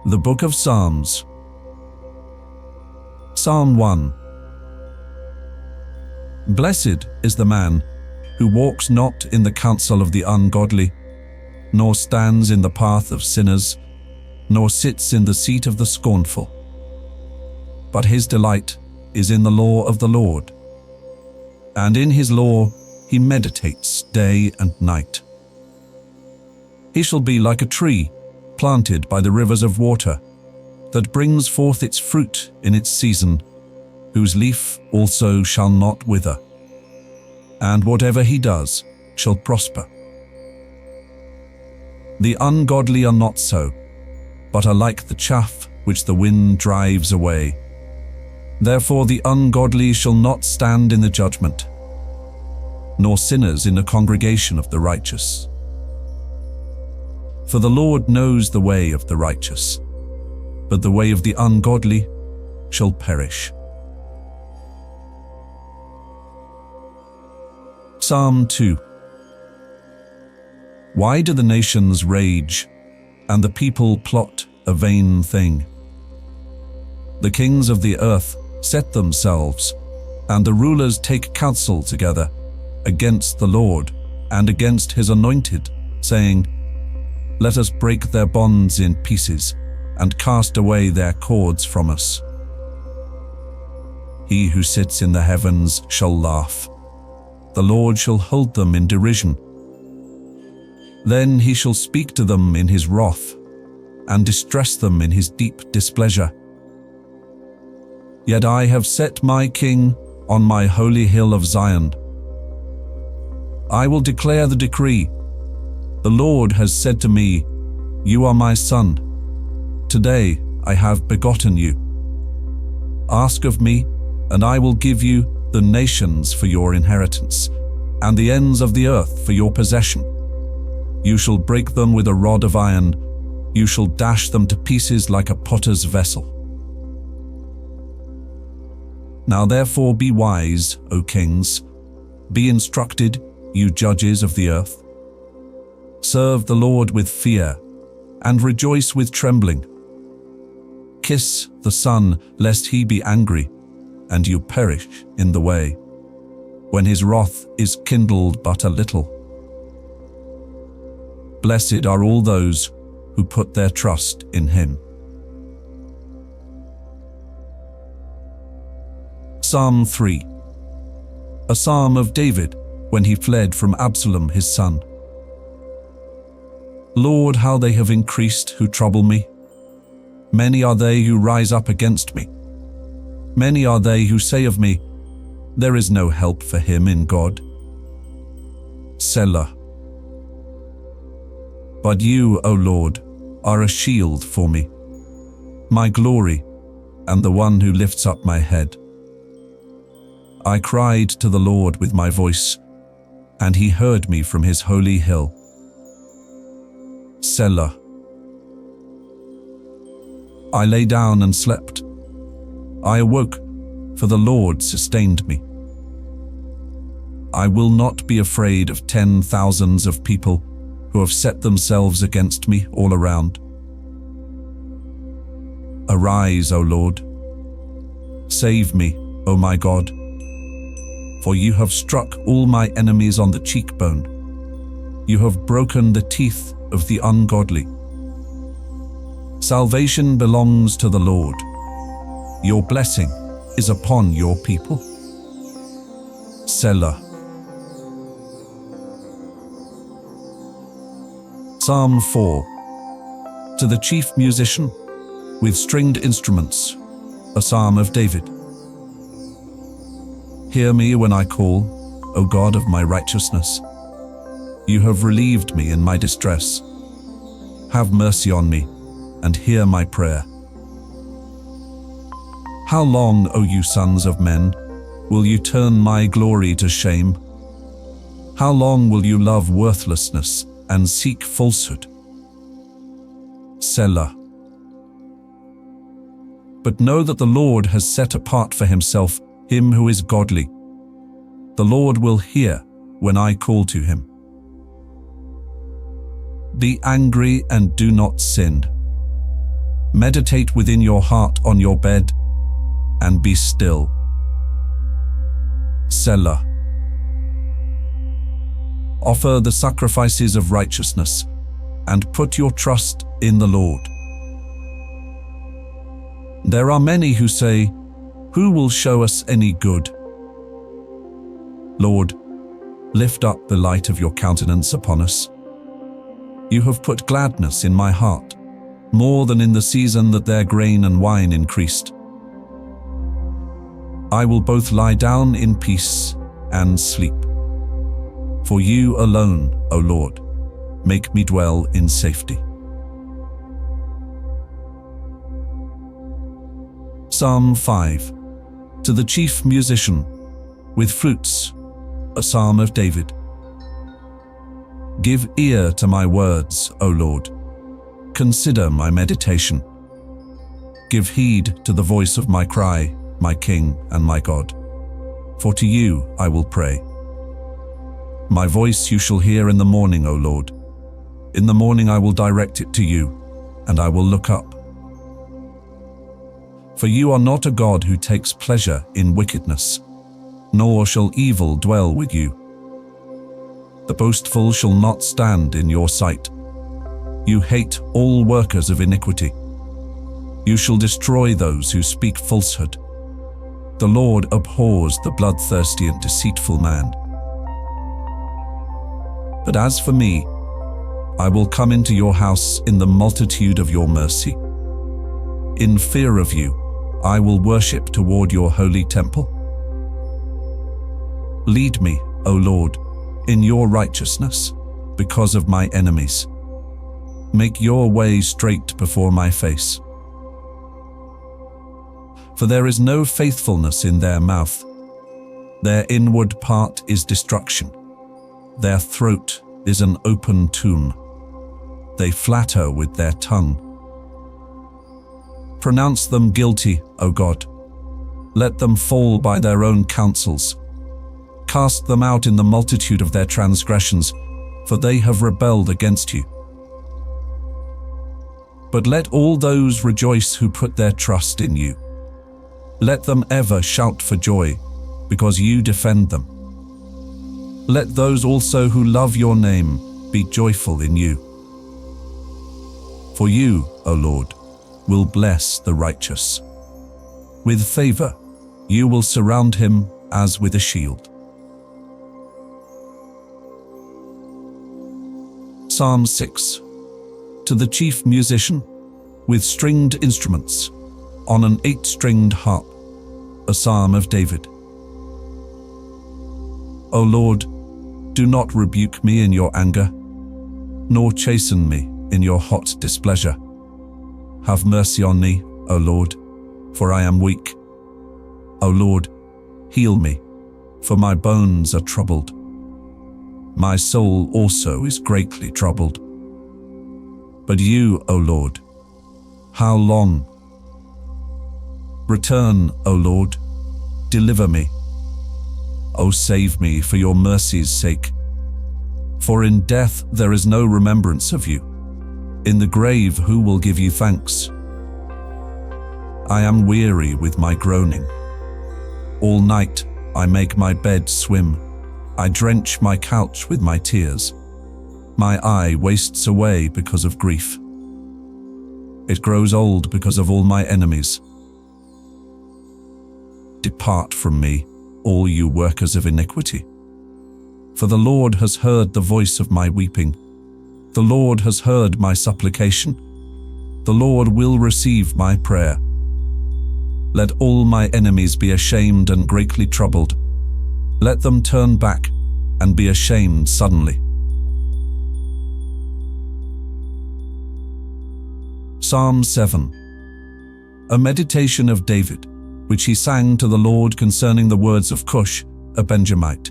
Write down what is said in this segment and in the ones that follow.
The Book of Psalms. Psalm 1. Blessed is the man who walks not in the counsel of the ungodly, nor stands in the path of sinners, nor sits in the seat of the scornful. But his delight is in the law of the Lord, and in his law he meditates day and night. He shall be like a tree planted by the rivers of water, that brings forth its fruit in its season, whose leaf also shall not wither, and whatever he does shall prosper. The ungodly are not so, but are like the chaff which the wind drives away. Therefore the ungodly shall not stand in the judgment, nor sinners in the congregation of the righteous. For the Lord knows the way of the righteous, but the way of the ungodly shall perish. Psalm 2. Why do the nations rage, and the people plot a vain thing? The kings of the earth set themselves, and the rulers take counsel together against the Lord and against his anointed, saying, Let us break their bonds in pieces, and cast away their cords from us. He who sits in the heavens shall laugh. The Lord shall hold them in derision. Then he shall speak to them in his wrath, and distress them in his deep displeasure. Yet I have set my king on my holy hill of Zion. I will declare the decree. The Lord has said to me, You are my son. Today I have begotten you. Ask of me, and I will give you the nations for your inheritance, and the ends of the earth for your possession. You shall break them with a rod of iron. You shall dash them to pieces like a potter's vessel. Now therefore be wise, O kings. Be instructed, you judges of the earth. Serve the Lord with fear, and rejoice with trembling. Kiss the Son, lest he be angry, and you perish in the way, when his wrath is kindled but a little. Blessed are all those who put their trust in him. Psalm 3. A psalm of David when he fled from Absalom his son. Lord, how they have increased who trouble me. Many are they who rise up against me. Many are they who say of me, There is no help for him in God. Selah. But you, O Lord, are a shield for me, my glory, and the one who lifts up my head. I cried to the Lord with my voice, and he heard me from his holy hill. Selah. I lay down and slept. I awoke, for the Lord sustained me. I will not be afraid of 10,000s of people who have set themselves against me all around. Arise, O Lord. Save me, O my God. For you have struck all my enemies on the cheekbone. You have broken the teeth of the ungodly. Salvation belongs to the Lord. Your blessing is upon your people. Selah. Psalm 4. To the chief musician, with stringed instruments, a psalm of David. Hear me when I call, O God of my righteousness. You have relieved me in my distress. Have mercy on me, and hear my prayer. How long, O you sons of men, will you turn my glory to shame? How long will you love worthlessness and seek falsehood? Selah. But know that the Lord has set apart for himself him who is godly. The Lord will hear when I call to him. Be angry and do not sin. Meditate within your heart on your bed, and be still. Selah. Offer the sacrifices of righteousness, and put your trust in the Lord. There are many who say, "Who will show us any good?" Lord, lift up the light of your countenance upon us. You have put gladness in my heart, more than in the season that their grain and wine increased. I will both lie down in peace and sleep. For you alone, O Lord, make me dwell in safety. Psalm 5. To the chief musician, with flutes, a psalm of David. Give ear to my words, O Lord. Consider my meditation. Give heed to the voice of my cry, my King and my God. For to you I will pray. My voice you shall hear in the morning, O Lord. In the morning I will direct it to you, and I will look up. For you are not a God who takes pleasure in wickedness, nor shall evil dwell with you. The boastful shall not stand in your sight. You hate all workers of iniquity. You shall destroy those who speak falsehood. The Lord abhors the bloodthirsty and deceitful man. But as for me, I will come into your house in the multitude of your mercy. In fear of you, I will worship toward your holy temple. Lead me, O Lord, in your righteousness, because of my enemies. Make your way straight before my face. For there is no faithfulness in their mouth. Their inward part is destruction. Their throat is an open tomb. They flatter with their tongue. Pronounce them guilty, O God. Let them fall by their own counsels. Cast them out in the multitude of their transgressions, for they have rebelled against you. But let all those rejoice who put their trust in you. Let them ever shout for joy, because you defend them. Let those also who love your name be joyful in you. For you, O Lord, will bless the righteous. With favor, you will surround him as with a shield. Psalm 6. To the chief musician, with stringed instruments, on an 8-stringed harp, a psalm of David. O Lord, do not rebuke me in your anger, nor chasten me in your hot displeasure. Have mercy on me, O Lord, for I am weak. O Lord, heal me, for my bones are troubled. My soul also is greatly troubled. But you, O Lord, how long? Return, O Lord, deliver me. O save me for your mercy's sake. For in death there is no remembrance of you. In the grave who will give you thanks? I am weary with my groaning. All night I make my bed swim. I drench my couch with my tears. My eye wastes away because of grief. It grows old because of all my enemies. Depart from me, all you workers of iniquity. For the Lord has heard the voice of my weeping. The Lord has heard my supplication. The Lord will receive my prayer. Let all my enemies be ashamed and greatly troubled. Let them turn back and be ashamed suddenly. Psalm 7. A meditation of David, which he sang to the Lord concerning the words of Cush, a Benjamite.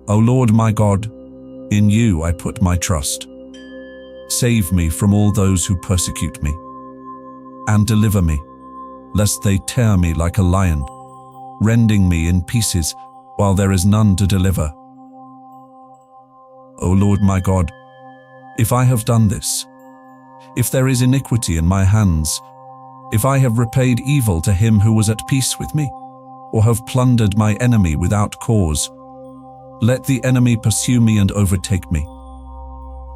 O Lord my God, in you I put my trust. Save me from all those who persecute me, and deliver me, lest they tear me like a lion, rending me in pieces while there is none to deliver. O Lord my God, if I have done this, if there is iniquity in my hands, if I have repaid evil to him who was at peace with me, or have plundered my enemy without cause, let the enemy pursue me and overtake me.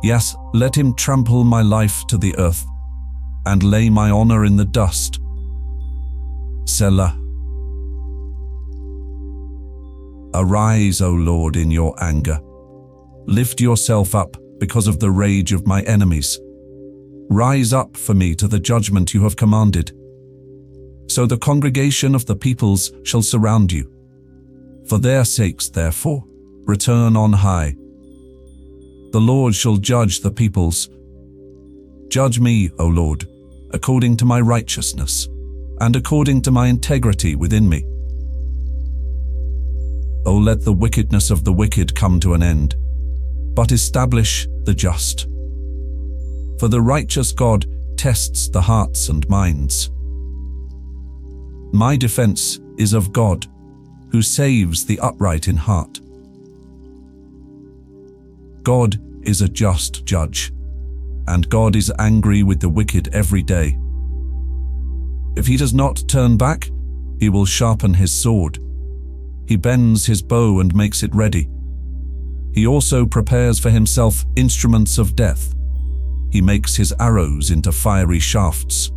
Yes, let him trample my life to the earth, and lay my honor in the dust. Selah. Arise, O Lord, in your anger. Lift yourself up because of the rage of my enemies. Rise up for me to the judgment you have commanded. So the congregation of the peoples shall surround you. For their sakes, therefore, return on high. The Lord shall judge the peoples. Judge me, O Lord, according to my righteousness, and according to my integrity within me. O let the wickedness of the wicked come to an end, but establish the just. For the righteous God tests the hearts and minds. My defense is of God, who saves the upright in heart. God is a just judge, and God is angry with the wicked every day. If he does not turn back, he will sharpen his sword. He bends his bow and makes it ready. He also prepares for himself instruments of death. He makes his arrows into fiery shafts.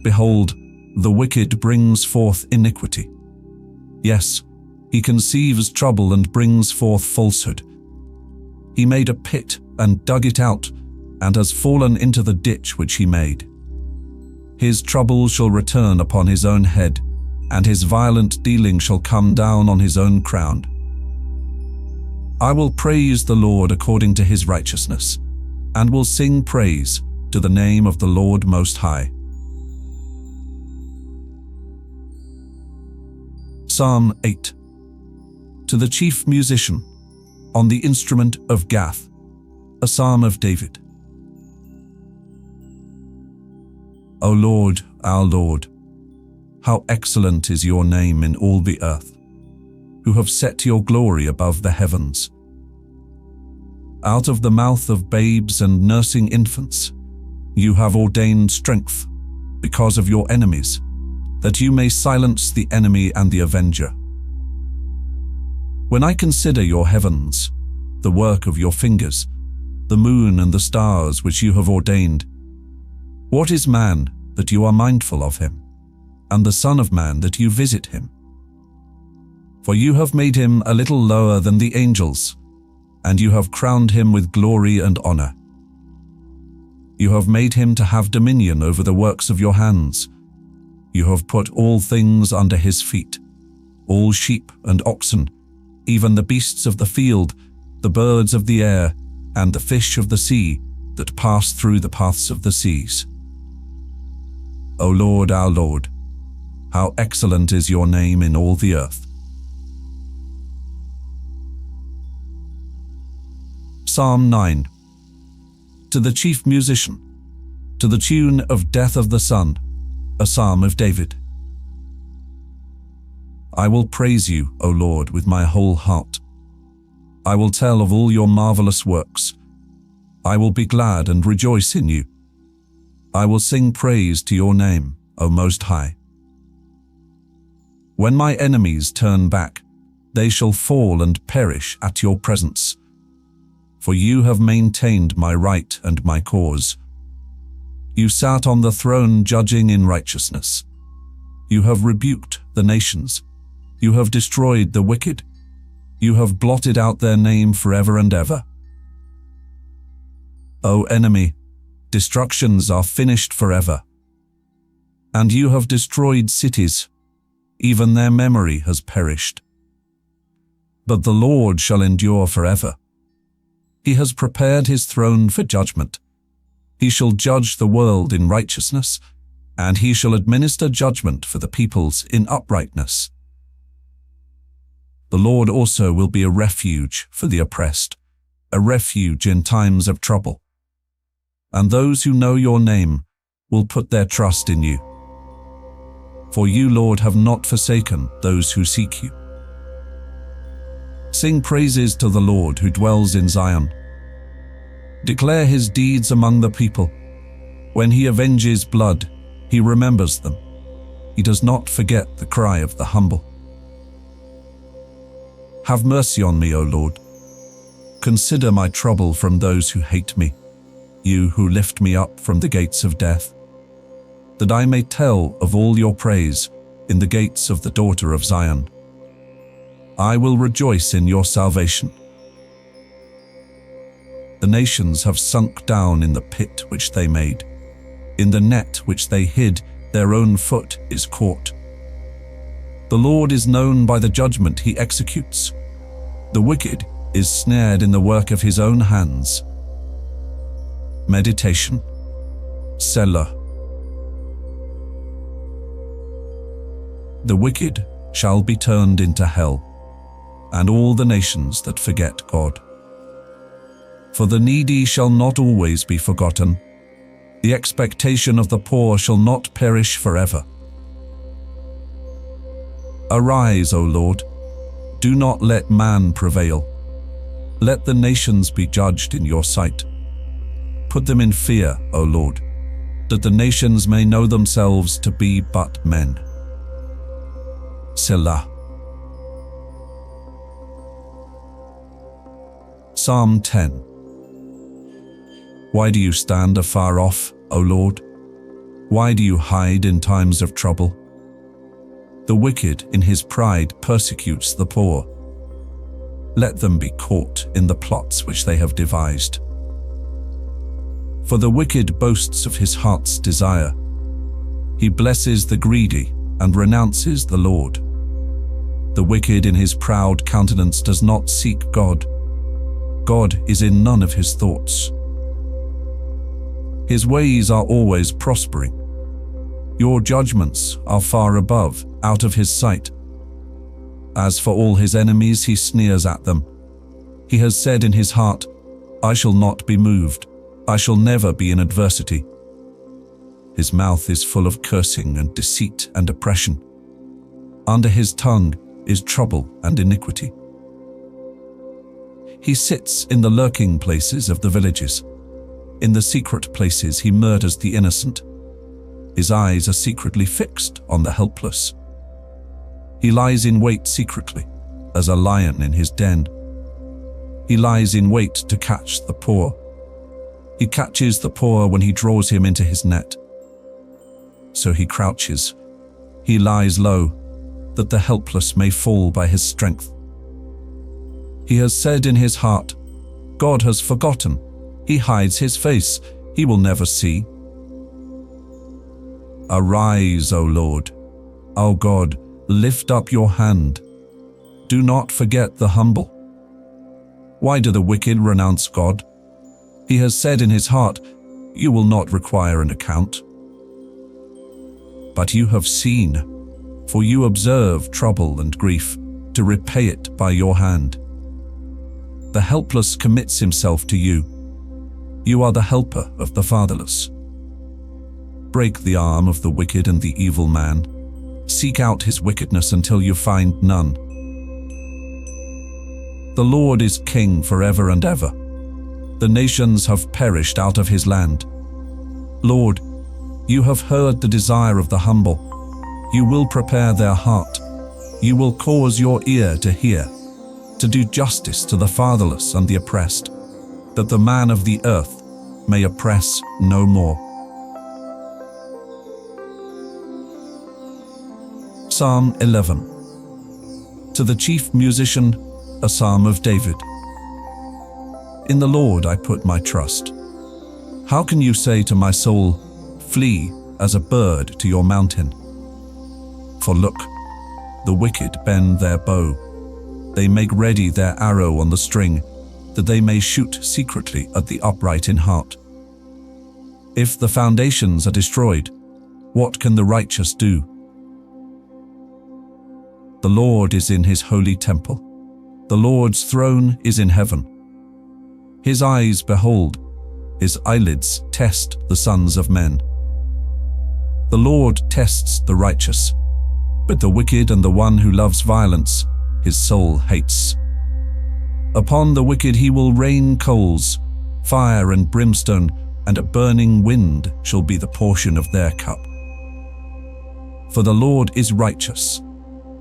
Behold, the wicked brings forth iniquity. Yes, he conceives trouble and brings forth falsehood. He made a pit and dug it out, and has fallen into the ditch which he made. His trouble shall return upon his own head, and his violent dealing shall come down on his own crown. I will praise the Lord according to his righteousness, and will sing praise to the name of the Lord Most High. Psalm 8. To the chief musician, on the instrument of Gath, a psalm of David. O Lord, our Lord, how excellent is your name in all the earth, who have set your glory above the heavens. Out of the mouth of babes and nursing infants, you have ordained strength because of your enemies, that you may silence the enemy and the avenger. When I consider your heavens, the work of your fingers, the moon and the stars which you have ordained, what is man that you are mindful of him, and the Son of Man that you visit him? For you have made him a little lower than the angels, and you have crowned him with glory and honor. You have made him to have dominion over the works of your hands. You have put all things under his feet, all sheep and oxen, even the beasts of the field, the birds of the air, and the fish of the sea that pass through the paths of the seas. O Lord, our Lord, how excellent is your name in all the earth. Psalm 9. To the chief musician, to the tune of Death of the Son, a psalm of David. I will praise you, O Lord, with my whole heart. I will tell of all your marvelous works. I will be glad and rejoice in you. I will sing praise to your name, O Most High. When my enemies turn back, they shall fall and perish at your presence. For you have maintained my right and my cause. You sat on the throne judging in righteousness. You have rebuked the nations. You have destroyed the wicked. You have blotted out their name forever and ever. O enemy, destructions are finished forever. And you have destroyed cities. Even their memory has perished. But the Lord shall endure forever. He has prepared his throne for judgment. He shall judge the world in righteousness, and he shall administer judgment for the peoples in uprightness. The Lord also will be a refuge for the oppressed, a refuge in times of trouble. And those who know your name will put their trust in you. For you, Lord, have not forsaken those who seek you. Sing praises to the Lord who dwells in Zion. Declare his deeds among the people. When he avenges blood, he remembers them. He does not forget the cry of the humble. Have mercy on me, O Lord. Consider my trouble from those who hate me, you who lift me up from the gates of death, that I may tell of all your praise in the gates of the daughter of Zion. I will rejoice in your salvation. The nations have sunk down in the pit which they made. In the net which they hid, their own foot is caught. The Lord is known by the judgment he executes. The wicked is snared in the work of his own hands. Meditation. Selah. The wicked shall be turned into hell, and all the nations that forget God. For the needy shall not always be forgotten. The expectation of the poor shall not perish forever. Arise, O Lord. Do not let man prevail. Let the nations be judged in your sight. Put them in fear, O Lord, that the nations may know themselves to be but men. Selah. Psalm 10. Why do you stand afar off, O Lord? Why do you hide in times of trouble? The wicked in his pride persecutes the poor. Let them be caught in the plots which they have devised. For the wicked boasts of his heart's desire. He blesses the greedy and renounces the Lord. The wicked in his proud countenance does not seek God. God is in none of his thoughts. His ways are always prospering. Your judgments are far above, out of his sight. As for all his enemies, he sneers at them. He has said in his heart, I shall not be moved. I shall never be in adversity. His mouth is full of cursing and deceit and oppression. Under his tongue is trouble and iniquity. He sits in the lurking places of the villages. In the secret places he murders the innocent. His eyes are secretly fixed on the helpless. He lies in wait secretly, as a lion in his den. He lies in wait to catch the poor. He catches the poor when he draws him into his net. So he crouches. He lies low, that the helpless may fall by his strength. He has said in his heart, God has forgotten. He hides his face. He will never see. Arise, O Lord. O God, lift up your hand. Do not forget the humble. Why do the wicked renounce God? He has said in his heart, you will not require an account. But you have seen, for you observe trouble and grief, to repay it by your hand. The helpless commits himself to you. You are the helper of the fatherless. Break the arm of the wicked and the evil man. Seek out his wickedness until you find none. The Lord is king forever and ever. The nations have perished out of his land. Lord, you have heard the desire of the humble. You will prepare their heart. You will cause your ear to hear, to do justice to the fatherless and the oppressed, that the man of the earth may oppress no more. Psalm 11. To the chief musician, a psalm of David. In the Lord I put my trust. How can you say to my soul, flee as a bird to your mountain? For look, the wicked bend their bow. They make ready their arrow on the string, that they may shoot secretly at the upright in heart. If the foundations are destroyed, what can the righteous do? The Lord is in his holy temple. The Lord's throne is in heaven. His eyes behold, his eyelids test the sons of men. The Lord tests the righteous, but the wicked and the one who loves violence, his soul hates. Upon the wicked he will rain coals, Fire and brimstone and a burning wind shall be the portion of their cup. For the Lord is righteous.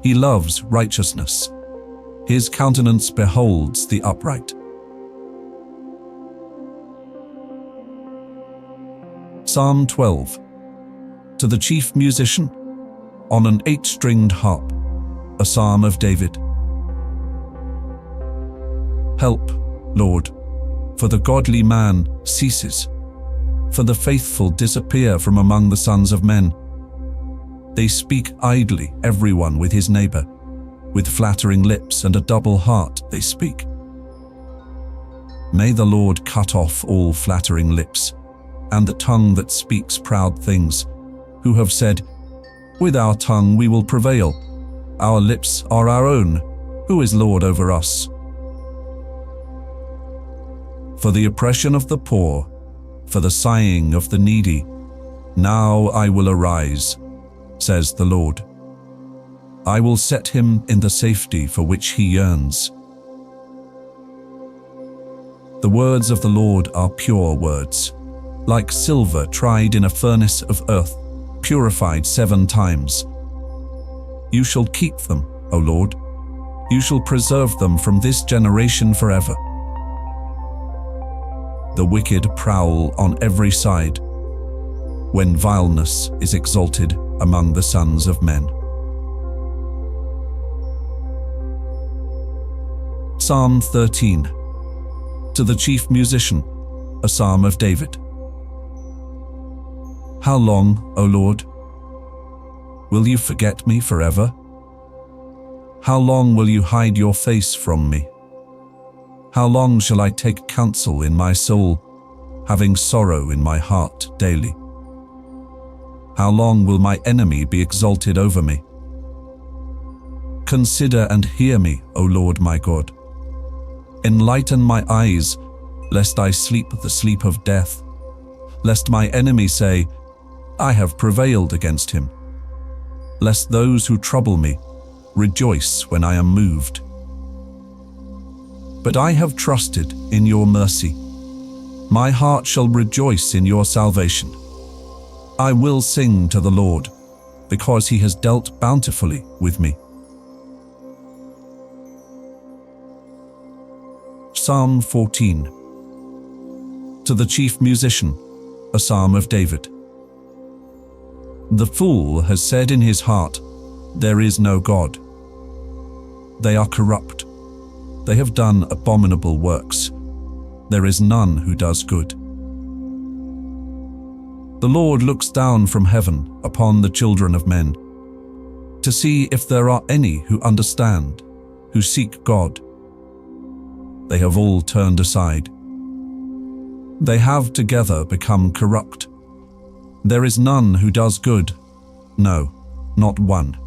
He loves righteousness. His countenance beholds the upright. Psalm 12. To the chief musician, on an 8-stringed harp, a psalm of David. Help, Lord, for the godly man ceases, for the faithful disappear from among the sons of men. They speak idly, everyone with his neighbor. With flattering lips and a double heart they speak. May the Lord cut off all flattering lips, and the tongue that speaks proud things, who have said, with our tongue we will prevail. Our lips are our own. Who is Lord over us? For the oppression of the poor, for the sighing of the needy, now I will arise, says the Lord. I will set him in the safety for which he yearns. The words of the Lord are pure words, like silver tried in a furnace of earth, purified 7 times. You shall keep them, O Lord. You shall preserve them from this generation forever. The wicked prowl on every side, when vileness is exalted among the sons of men. Psalm 13. To the chief musician, a psalm of David. How long, O Lord? Will you forget me forever? How long will you hide your face from me? How long shall I take counsel in my soul, having sorrow in my heart daily? How long will my enemy be exalted over me? Consider and hear me, O Lord my God. Enlighten my eyes, lest I sleep the sleep of death, lest my enemy say, I have prevailed against him, lest those who trouble me rejoice when I am moved. But I have trusted in your mercy. My heart shall rejoice in your salvation. I will sing to the Lord, because he has dealt bountifully with me. Psalm 14. To the chief musician, a psalm of David. The fool has said in his heart, there is no God. They are corrupt. They have done abominable works. There is none who does good. The Lord looks down from heaven upon the children of men, to see if there are any who understand, who seek God. They have all turned aside. They have together become corrupt. There is none who does good, no, not one.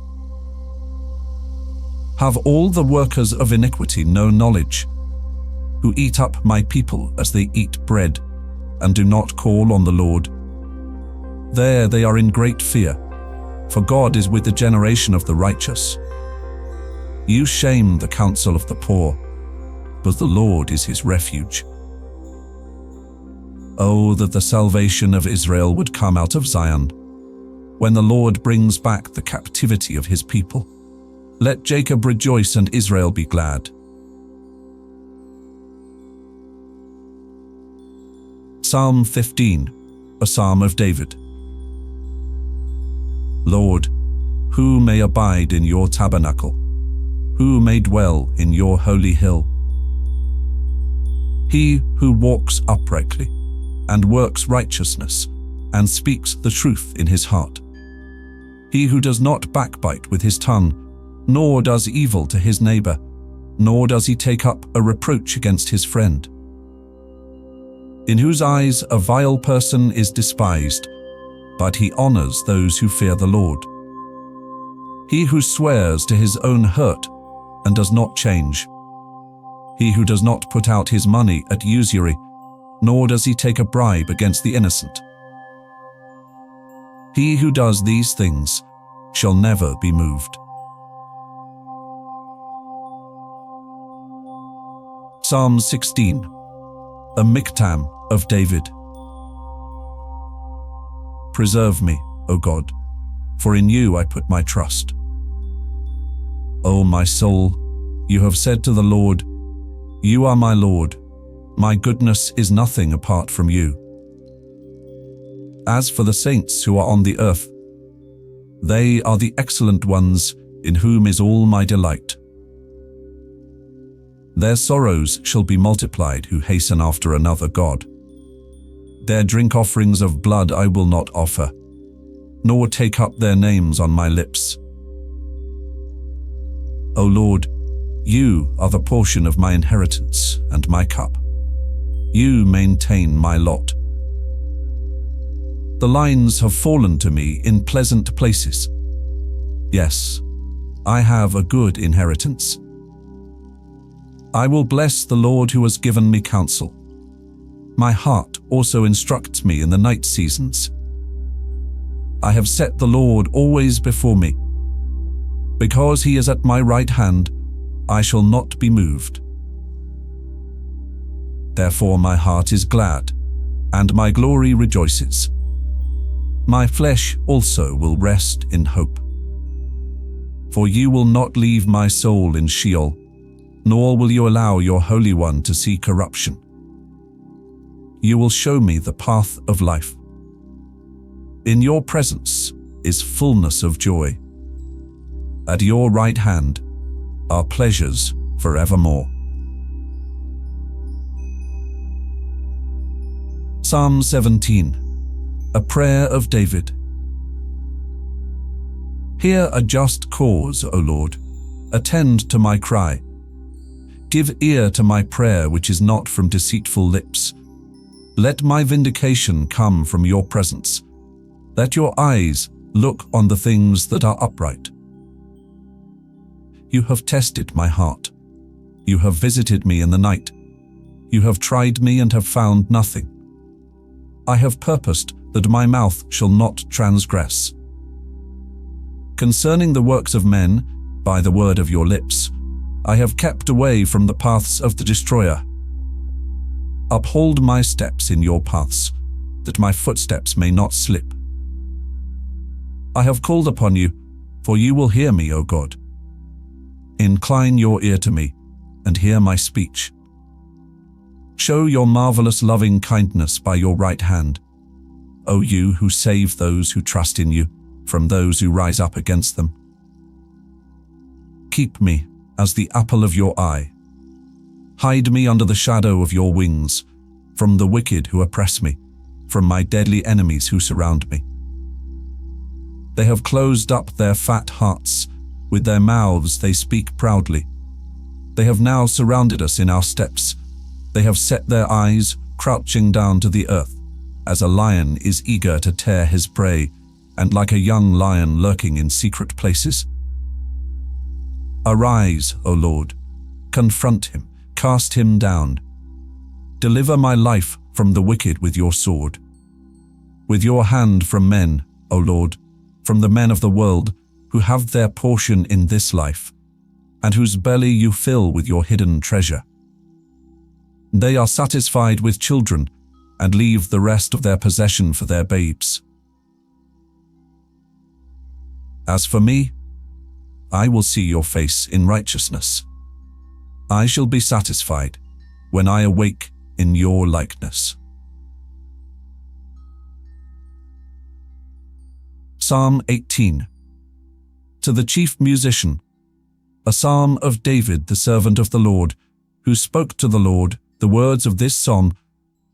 Have all the workers of iniquity no knowledge, who eat up my people as they eat bread, and do not call on the Lord? There they are in great fear, for God is with the generation of the righteous. You shame the counsel of the poor, but the Lord is his refuge. Oh, that the salvation of Israel would come out of Zion, when the Lord brings back the captivity of his people. Let Jacob rejoice and Israel be glad. Psalm 15, a psalm of David. Lord, who may abide in your tabernacle? Who may dwell in your holy hill? He who walks uprightly, and works righteousness, and speaks the truth in his heart. He who does not backbite with his tongue, nor does evil to his neighbor, nor does he take up a reproach against his friend. In whose eyes a vile person is despised, but he honors those who fear the Lord. He who swears to his own hurt and does not change. He who does not put out his money at usury, nor does he take a bribe against the innocent. He who does these things shall never be moved. Psalm 16, a miktam of David. Preserve me, O God, for in you I put my trust. O my soul, you have said to the Lord, you are my Lord. My goodness is nothing apart from you. As for the saints who are on the earth, they are the excellent ones in whom is all my delight. Their sorrows shall be multiplied who hasten after another God. Their drink offerings of blood I will not offer, nor take up their names on my lips. O Lord, you are the portion of my inheritance and my cup. You maintain my lot. The lines have fallen to me in pleasant places. Yes, I have a good inheritance. I will bless the Lord who has given me counsel. My heart also instructs me in the night seasons. I have set the Lord always before me. Because he is at my right hand, I shall not be moved. Therefore my heart is glad, and my glory rejoices. My flesh also will rest in hope. For you will not leave my soul in Sheol, nor will you allow your Holy One to see corruption. You will show me the path of life. In your presence is fullness of joy. At your right hand are pleasures forevermore. Psalm 17, a prayer of David. Hear a just cause, O Lord. Attend to my cry. Give ear to my prayer which is not from deceitful lips. Let my vindication come from your presence. Let your eyes look on the things that are upright. You have tested my heart. You have visited me in the night. You have tried me and have found nothing. I have purposed that my mouth shall not transgress. Concerning the works of men, by the word of your lips, I have kept away from the paths of the destroyer. Uphold my steps in your paths, that my footsteps may not slip. I have called upon you, for you will hear me, O God. Incline your ear to me, and hear my speech. Show your marvelous loving kindness by your right hand, O you who save those who trust in you from those who rise up against them. Keep me as the apple of your eye. Hide me under the shadow of your wings, from the wicked who oppress me, from my deadly enemies who surround me. They have closed up their fat hearts. With their mouths they speak proudly. They have now surrounded us in our steps. They have set their eyes, crouching down to the earth, as a lion is eager to tear his prey, and like a young lion lurking in secret places. Arise, O Lord, confront him, cast him down. Deliver my life from the wicked with your sword. With your hand from men, O Lord, from the men of the world, who have their portion in this life, and whose belly you fill with your hidden treasure. They are satisfied with children, and leave the rest of their possession for their babes. As for me, I will see your face in righteousness. I shall be satisfied when I awake in your likeness. Psalm 18. To the chief musician, a psalm of David, the servant of the Lord, who spoke to the Lord the words of this song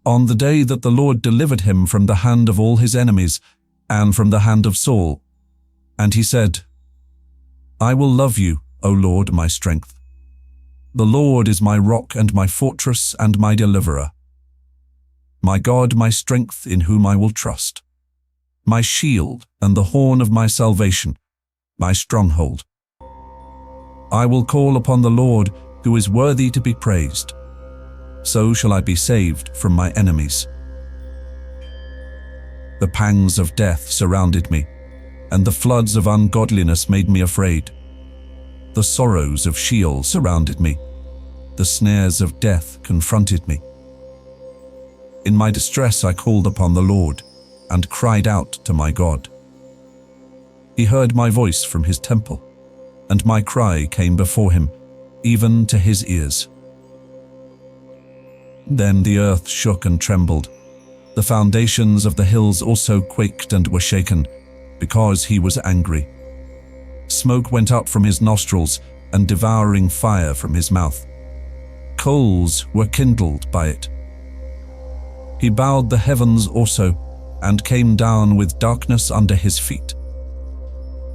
on the day that the Lord delivered him from the hand of all his enemies and from the hand of Saul. And he said, I will love you, O Lord, my strength. The Lord is my rock and my fortress and my deliverer. My God, my strength, in whom I will trust. My shield and the horn of my salvation, my stronghold. I will call upon the Lord, who is worthy to be praised. So shall I be saved from my enemies. The pangs of death surrounded me, and the floods of ungodliness made me afraid. The sorrows of Sheol surrounded me. The snares of death confronted me. In my distress I called upon the Lord and cried out to my God. He heard my voice from his temple, and my cry came before him, even to his ears. Then the earth shook and trembled. The foundations of the hills also quaked and were shaken, because he was angry. Smoke went up from his nostrils, and devouring fire from his mouth. Coals were kindled by it. He bowed the heavens also, and came down with darkness under his feet.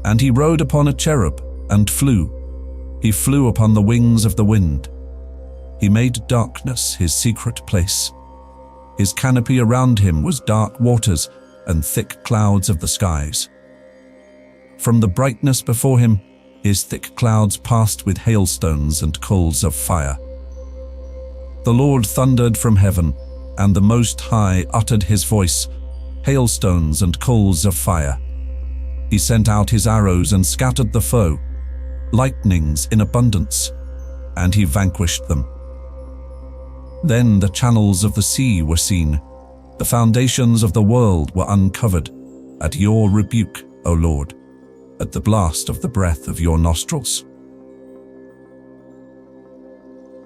And he rode upon a cherub, and flew. He flew upon the wings of the wind. He made darkness his secret place. His canopy around him was dark waters and thick clouds of the skies. From the brightness before him, his thick clouds passed with hailstones and coals of fire. The Lord thundered from heaven, and the Most High uttered his voice, hailstones and coals of fire. He sent out his arrows and scattered the foe, lightnings in abundance, and he vanquished them. Then the channels of the sea were seen, the foundations of the world were uncovered, at your rebuke, O Lord, at the blast of the breath of your nostrils.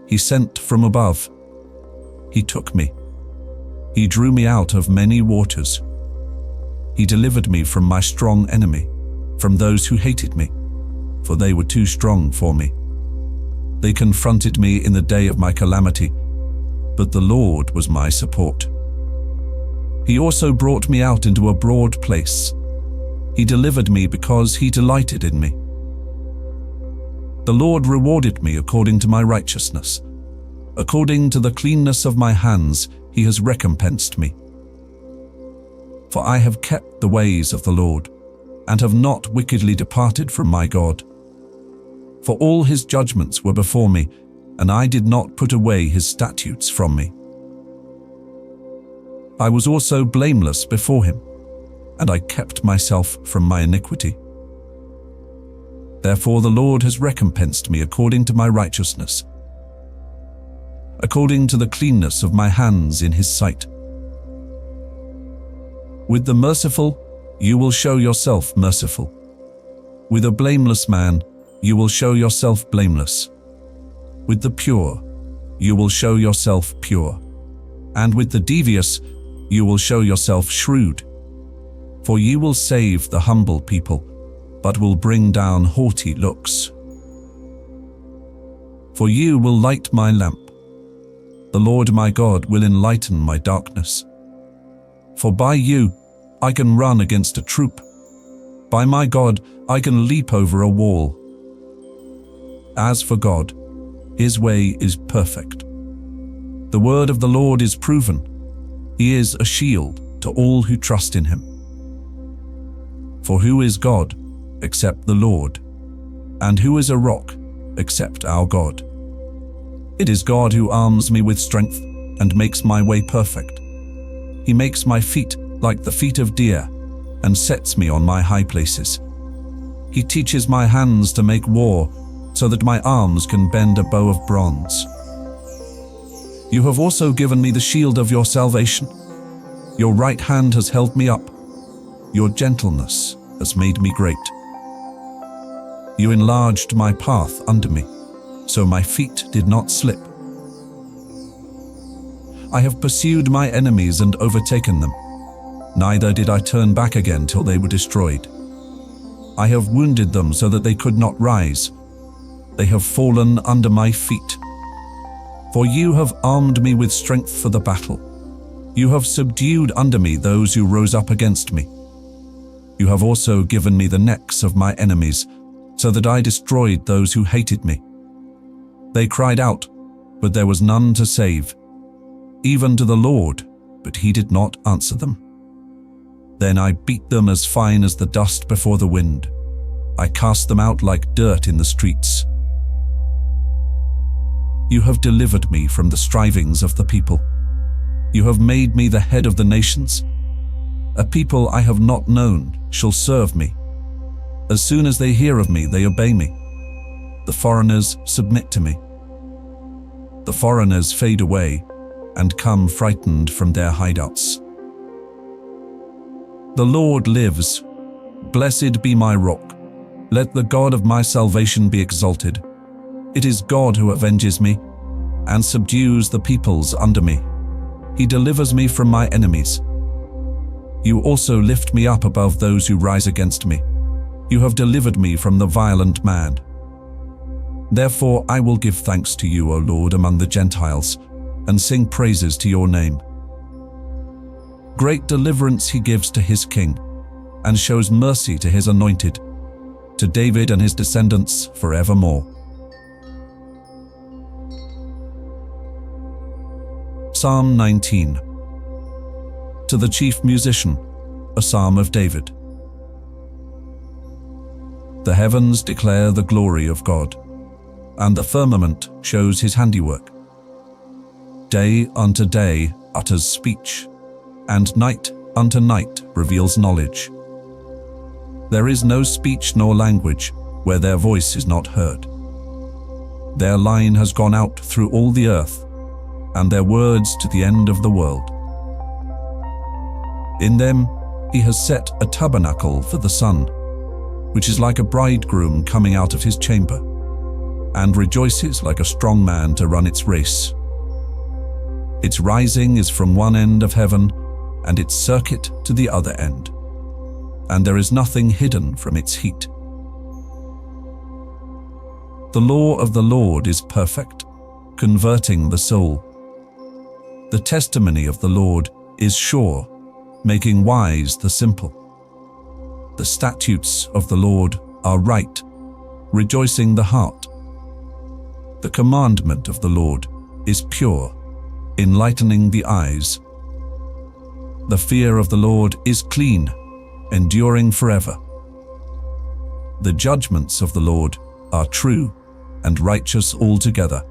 He sent from above. He took me. He drew me out of many waters. He delivered me from my strong enemy, from those who hated me, for they were too strong for me. They confronted me in the day of my calamity, but the Lord was my support. He also brought me out into a broad place. He delivered me because he delighted in me. The Lord rewarded me according to my righteousness. According to the cleanness of my hands, he has recompensed me. For I have kept the ways of the Lord, and have not wickedly departed from my God. For all his judgments were before me, and I did not put away his statutes from me. I was also blameless before him, and I kept myself from my iniquity. Therefore the Lord has recompensed me according to my righteousness, according to the cleanness of my hands in his sight. With the merciful, you will show yourself merciful. With a blameless man, you will show yourself blameless. With the pure, you will show yourself pure. And with the devious, you will show yourself shrewd. For you will save the humble people, but will bring down haughty looks. For you will light my lamp. The Lord my God will enlighten my darkness. For by you I can run against a troop. By my God I can leap over a wall. As for God, his way is perfect. The word of the Lord is proven. He is a shield to all who trust in him. For who is God except the Lord? And who is a rock except our God? It is God who arms me with strength and makes my way perfect. He makes my feet like the feet of deer and sets me on my high places. He teaches my hands to make war so that my arms can bend a bow of bronze. You have also given me the shield of your salvation. Your right hand has held me up. Your gentleness has made me great. You enlarged my path under me, so my feet did not slip. I have pursued my enemies and overtaken them. Neither did I turn back again till they were destroyed. I have wounded them so that they could not rise. They have fallen under my feet. For you have armed me with strength for the battle. You have subdued under me those who rose up against me. You have also given me the necks of my enemies, so that I destroyed those who hated me. They cried out, but there was none to save, even to the Lord, but he did not answer them. Then I beat them as fine as the dust before the wind. I cast them out like dirt in the streets. You have delivered me from the strivings of the people. You have made me the head of the nations. A people I have not known shall serve me. As soon as they hear of me, they obey me. The foreigners submit to me. The foreigners fade away, and come frightened from their hideouts. The Lord lives. Blessed be my rock. Let the God of my salvation be exalted. It is God who avenges me and subdues the peoples under me. He delivers me from my enemies. You also lift me up above those who rise against me. You have delivered me from the violent man. Therefore I will give thanks to you, O Lord, among the Gentiles, and sing praises to your name. Great deliverance he gives to his king, and shows mercy to his anointed, to David and his descendants forevermore. Psalm 19. To the chief musician, a psalm of David. The heavens declare the glory of God, and the firmament shows his handiwork. Day unto day utters speech, and night unto night reveals knowledge. There is no speech nor language where their voice is not heard. Their line has gone out through all the earth, and their words to the end of the world. In them he has set a tabernacle for the sun, which is like a bridegroom coming out of his chamber, and rejoices like a strong man to run its race. Its rising is from one end of heaven, and its circuit to the other end, and there is nothing hidden from its heat. The law of the Lord is perfect, converting the soul. The testimony of the Lord is sure, making wise the simple. The statutes of the Lord are right, rejoicing the heart. The commandment of the Lord is pure, enlightening the eyes. The fear of the Lord is clean, enduring forever. The judgments of the Lord are true and righteous altogether.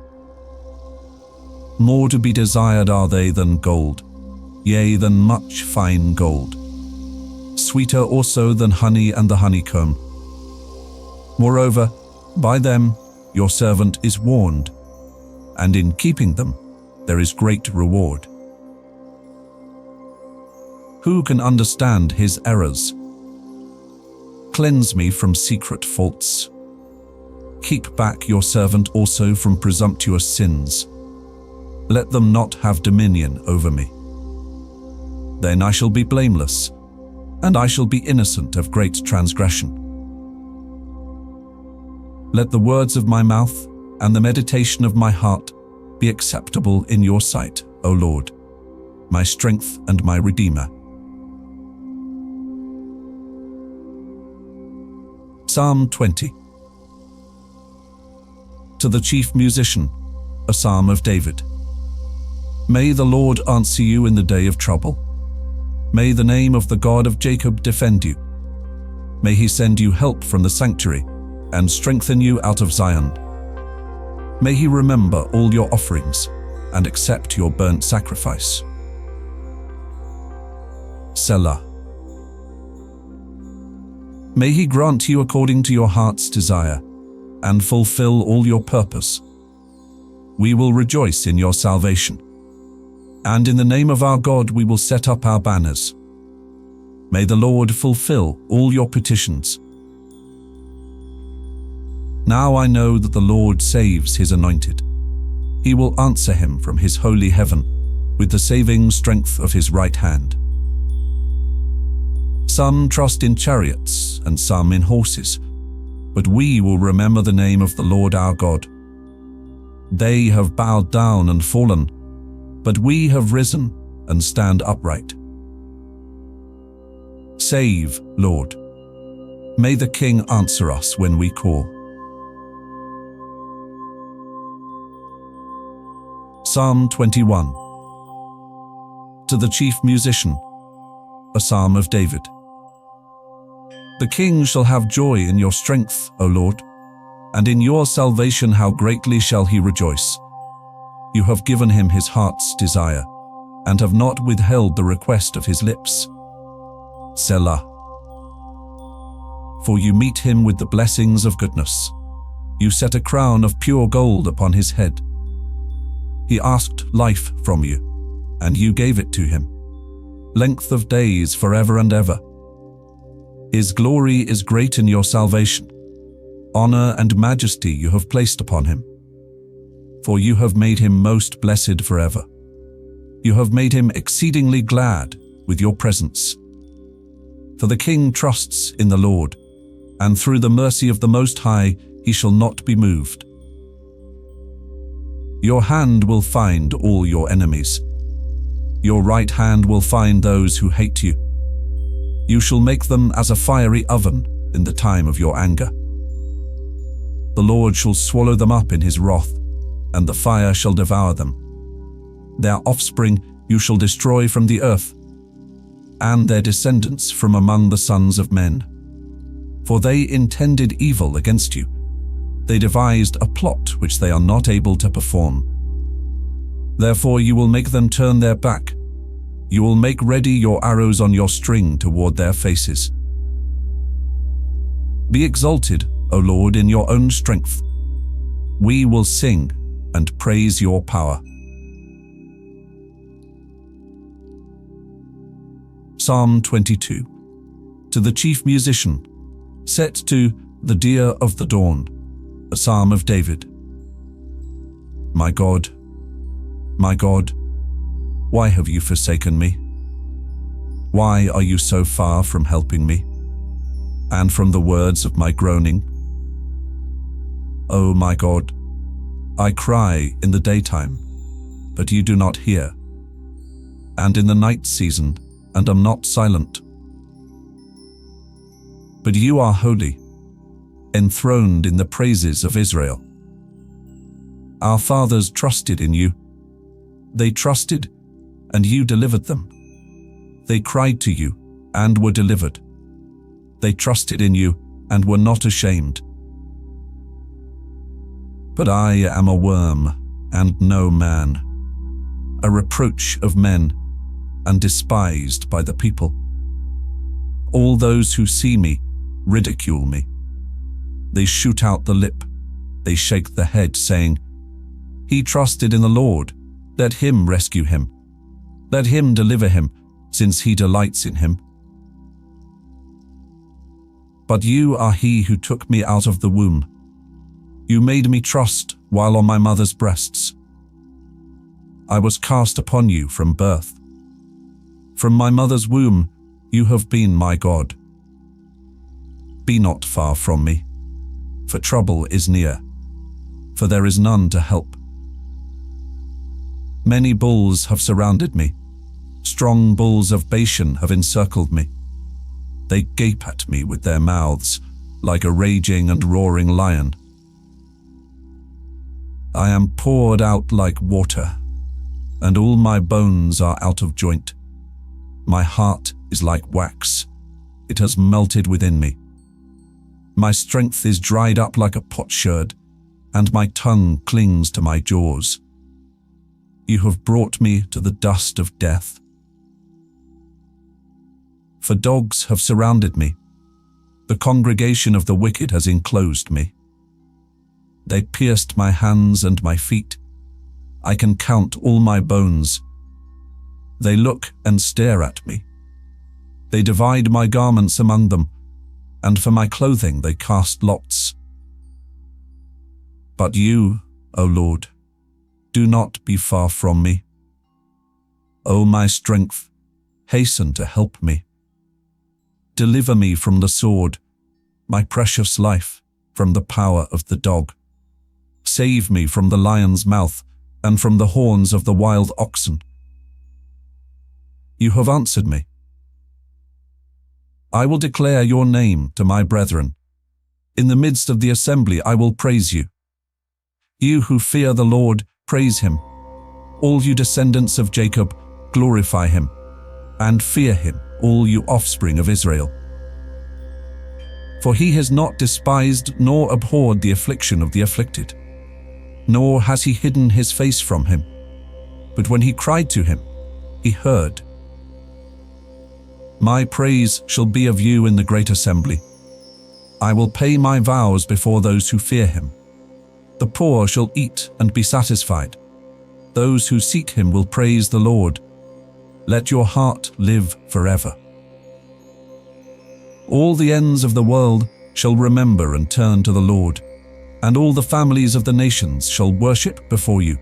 More to be desired are they than gold, yea, than much fine gold. Sweeter also than honey and the honeycomb. Moreover, by them your servant is warned, and in keeping them there is great reward. Who can understand his errors? Cleanse me from secret faults. Keep back your servant also from presumptuous sins. Let them not have dominion over me. Then I shall be blameless, and I shall be innocent of great transgression. Let the words of my mouth and the meditation of my heart be acceptable in your sight, O Lord, my strength and my Redeemer. Psalm 20. To the chief musician, a psalm of David. May the Lord answer you in the day of trouble. May the name of the God of Jacob defend you. May he send you help from the sanctuary and strengthen you out of Zion. May he remember all your offerings and accept your burnt sacrifice. Selah. May he grant you according to your heart's desire and fulfill all your purpose. We will rejoice in your salvation, and in the name of our God we will set up our banners. May the Lord fulfill all your petitions. Now I know that the Lord saves his anointed. He will answer him from his holy heaven with the saving strength of his right hand. Some trust in chariots and some in horses, but we will remember the name of the Lord our God. They have bowed down and fallen, but we have risen and stand upright. Save, Lord. May the King answer us when we call. Psalm 21. To the chief musician, a psalm of David. The king shall have joy in your strength, O Lord, and in your salvation how greatly shall he rejoice. You have given him his heart's desire, and have not withheld the request of his lips. Selah. For you meet him with the blessings of goodness. You set a crown of pure gold upon his head. He asked life from you, and you gave it to him. Length of days forever and ever. His glory is great in your salvation. Honor and majesty you have placed upon him. For you have made him most blessed forever. You have made him exceedingly glad with your presence. For the king trusts in the Lord, and through the mercy of the Most High he shall not be moved. Your hand will find all your enemies. Your right hand will find those who hate you. You shall make them as a fiery oven in the time of your anger. The Lord shall swallow them up in his wrath, and the fire shall devour them. Their offspring you shall destroy from the earth, and their descendants from among the sons of men. For they intended evil against you. They devised a plot which they are not able to perform. Therefore you will make them turn their back. You will make ready your arrows on your string toward their faces. Be exalted, O Lord, in your own strength. We will sing and praise your power. Psalm 22. To the chief musician, set to the Deer of the Dawn, a psalm of David. My God, why have you forsaken me? Why are you so far from helping me, and from the words of my groaning? O my God, I cry in the daytime, but you do not hear, and in the night season, and am not silent. But you are holy, enthroned in the praises of Israel. Our fathers trusted in you. They trusted, and you delivered them. They cried to you, and were delivered. They trusted in you, and were not ashamed. But I am a worm, and no man, a reproach of men, and despised by the people. All those who see me ridicule me. They shoot out the lip, they shake the head, saying, He trusted in the Lord, let him rescue him. Let him deliver him, since he delights in him. But you are he who took me out of the womb. You made me trust while on my mother's breasts. I was cast upon you from birth. From my mother's womb, you have been my God. Be not far from me, for trouble is near, for there is none to help. Many bulls have surrounded me. Strong bulls of Bashan have encircled me. They gape at me with their mouths, like a raging and roaring lion. I am poured out like water, and all my bones are out of joint. My heart is like wax. It has melted within me. My strength is dried up like a potsherd, and my tongue clings to my jaws. You have brought me to the dust of death. For dogs have surrounded me. The congregation of the wicked has enclosed me. They pierced my hands and my feet. I can count all my bones. They look and stare at me. They divide my garments among them, and for my clothing they cast lots. But you, O Lord, do not be far from me. O my strength, hasten to help me. Deliver me from the sword, my precious life from the power of the dog. Save me from the lion's mouth and from the horns of the wild oxen. You have answered me. I will declare your name to my brethren. In the midst of the assembly I will praise you. You who fear the Lord, praise him. All you descendants of Jacob, glorify him, and fear him, all you offspring of Israel. For he has not despised nor abhorred the affliction of the afflicted, nor has he hidden his face from him. But when he cried to him, he heard. My praise shall be of you in the great assembly. I will pay my vows before those who fear him. The poor shall eat and be satisfied. Those who seek him will praise the Lord, Let your heart live forever. All the ends of the world shall remember and turn to the Lord, and all the families of the nations shall worship before you.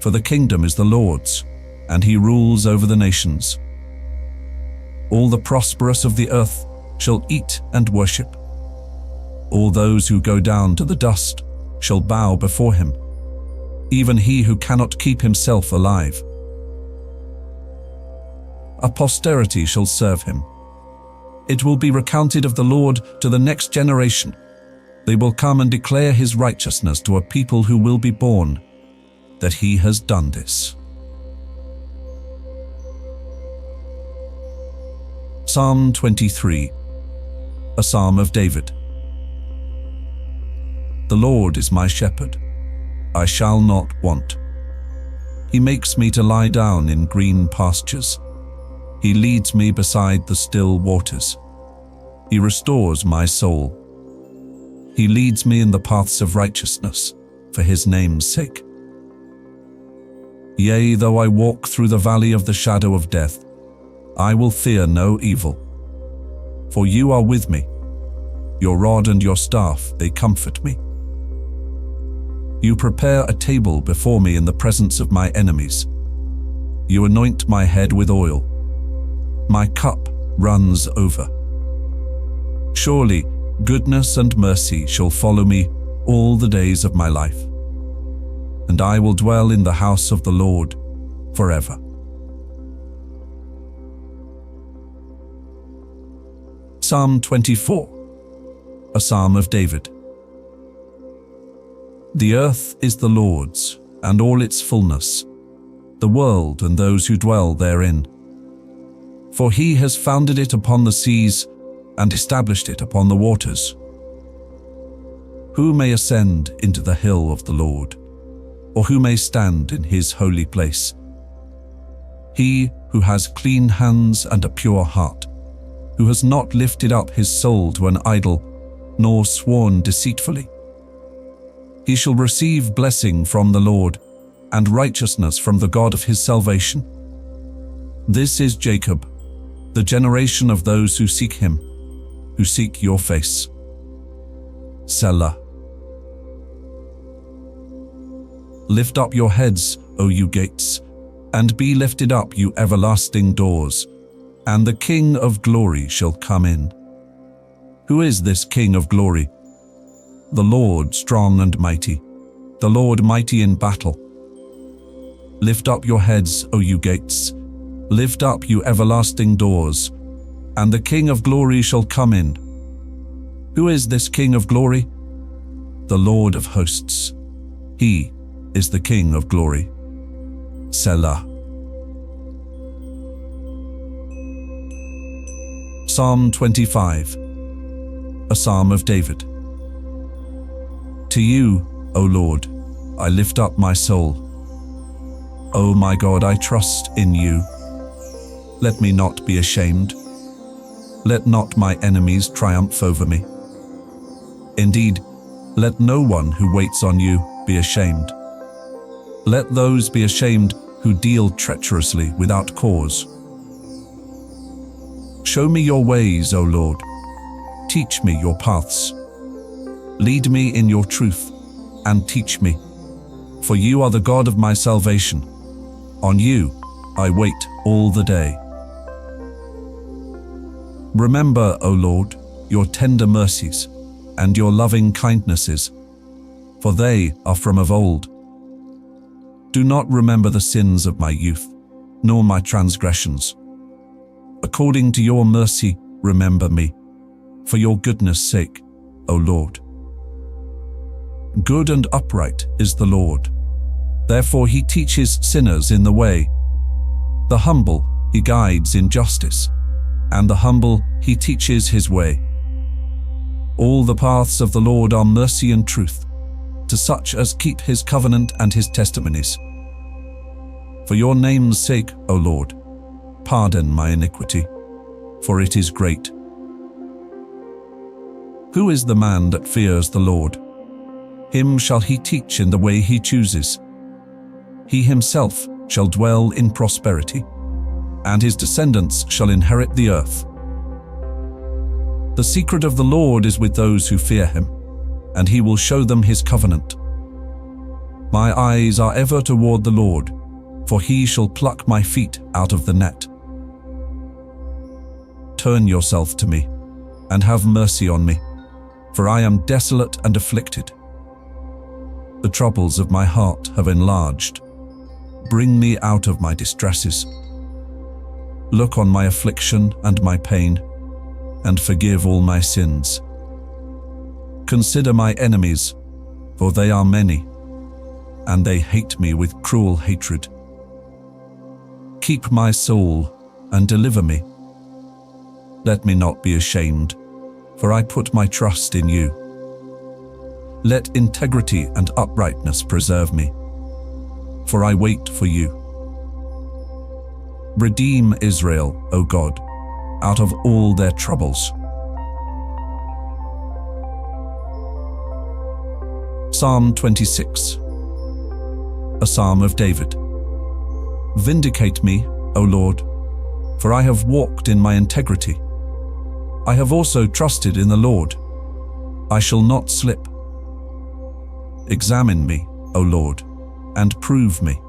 For the kingdom is the Lord's, and he rules over the nations. All the prosperous of the earth shall eat and worship. All those who go down to the dust shall bow before him, even he who cannot keep himself alive. A posterity shall serve him. It will be recounted of the Lord to the next generation. They will come and declare his righteousness to a people who will be born, that he has done this. Psalm 23, a psalm of David. The Lord is my shepherd, I shall not want. He makes me to lie down in green pastures. He leads me beside the still waters. He restores my soul. He leads me in the paths of righteousness, for his name's sake. Yea, though I walk through the valley of the shadow of death, I will fear no evil. For you are with me. Your rod and your staff, they comfort me. You prepare a table before me in the presence of my enemies. You anoint my head with oil. My cup runs over. Surely goodness and mercy shall follow me all the days of my life, and I will dwell in the house of the Lord forever. Psalm 24, a psalm of David. The earth is the Lord's, and all its fullness, the world and those who dwell therein. For he has founded it upon the seas and established it upon the waters. Who may ascend into the hill of the Lord, or who may stand in his holy place? He who has clean hands and a pure heart, who has not lifted up his soul to an idol, nor sworn deceitfully. He shall receive blessing from the Lord, and righteousness from the God of his salvation. This is Jacob, the generation of those who seek him, who seek your face. Selah. Lift up your heads, O you gates, and be lifted up, you everlasting doors, and the King of glory shall come in. Who is this King of glory? The Lord strong and mighty, the Lord mighty in battle. Lift up your heads, O you gates, lift up, you everlasting doors, and the King of glory shall come in. Who is this King of glory? The Lord of hosts. He is the King of glory. Selah. Psalm 25, a psalm of David. To you, O Lord, I lift up my soul. O my God, I trust in you. Let me not be ashamed. Let not my enemies triumph over me. Indeed, let no one who waits on you be ashamed. Let those be ashamed who deal treacherously without cause. Show me your ways, O Lord. Teach me your paths. Lead me in your truth, and teach me. For you are the God of my salvation. On you I wait all the day. Remember, O Lord, your tender mercies and your loving kindnesses, for they are from of old. Do not remember the sins of my youth, nor my transgressions. According to your mercy, remember me, for your goodness' sake, O Lord. Good and upright is the Lord. Therefore he teaches sinners in the way. The humble he guides in justice, and the humble he teaches his way. All the paths of the Lord are mercy and truth, to such as keep his covenant and his testimonies. For your name's sake, O Lord, pardon my iniquity, for it is great. Who is the man that fears the Lord? Him shall he teach in the way he chooses. He himself shall dwell in prosperity. and his descendants shall inherit the earth. The secret of the Lord is with those who fear him, and he will show them his covenant. My eyes are ever toward the Lord, for he shall pluck my feet out of the net. Turn yourself to me, and have mercy on me, for I am desolate and afflicted. The troubles of my heart have enlarged. Bring me out of my distresses. Look on my affliction and my pain, and forgive all my sins. Consider my enemies, for they are many, and they hate me with cruel hatred. Keep my soul and deliver me. Let me not be ashamed, for I put my trust in you. Let integrity and uprightness preserve me, for I wait for you. Redeem Israel, O God, out of all their troubles. Psalm 26, a psalm of David. Vindicate me, O Lord, for I have walked in my integrity. I have also trusted in the Lord. I shall not slip. Examine me, O Lord, and prove me.